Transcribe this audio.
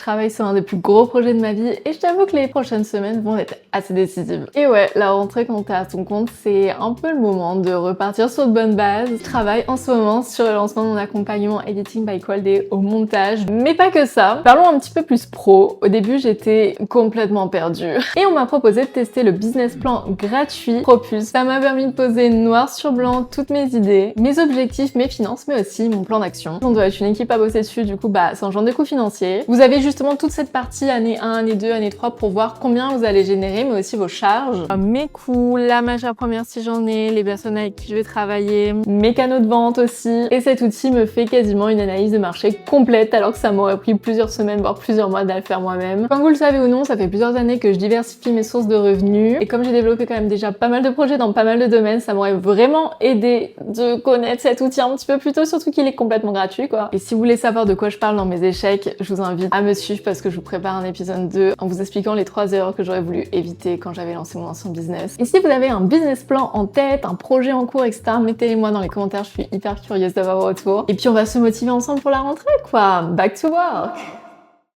travaille sur un des plus gros projets de ma vie et je t'avoue que les prochaines semaines vont être assez décisives. Et ouais, la rentrée quand t'es à ton compte, c'est un peu le moment de repartir sur de bonnes bases. Je travaille en ce moment sur le lancement de mon accompagnement Editing by Qualdé au montage, mais pas que ça. Parlons un petit peu plus pro. Au début, j'étais complètement perdue. Et on m'a proposé de tester le business plan gratuit Propulse. Ça m'a permis de poser noir sur blanc toutes mes idées, mes objectifs, mes finances, mais aussi mon plan d'action. On doit être une équipe à bosser dessus, du coup, ça engendre des coûts financiers. Vous avez justement toute cette partie année 1, année 2, année 3 pour voir combien vous allez générer, mais aussi vos charges, mes coûts, la matière première si j'en ai, les personnes avec qui je vais travailler, mes canaux de vente aussi. Et cet outil me fait quasiment une analyse de marché complète alors que ça m'aurait pris plusieurs semaines, voire plusieurs mois de le faire moi-même. Comme vous le savez ou non, ça fait plusieurs années que je diversifie mes sources de revenus et comme j'ai développé quand même déjà pas mal de projets dans pas mal de domaines, ça m'aurait vraiment aidé de connaître cet outil un petit peu plus tôt, surtout qu'il est complètement gratuit quoi. Et si vous voulez savoir de quoi je parle dans mes échecs, je vous invite à me suivre parce que je vous prépare un épisode 2 en vous expliquant les 3 erreurs que j'aurais voulu éviter quand j'avais lancé mon ancien business. Et si vous avez un business plan en tête, un projet en cours, etc., mettez-les-moi dans les commentaires, je suis hyper curieuse d'avoir vos retours. Et puis on va se motiver ensemble pour la rentrée quoi. Back to work!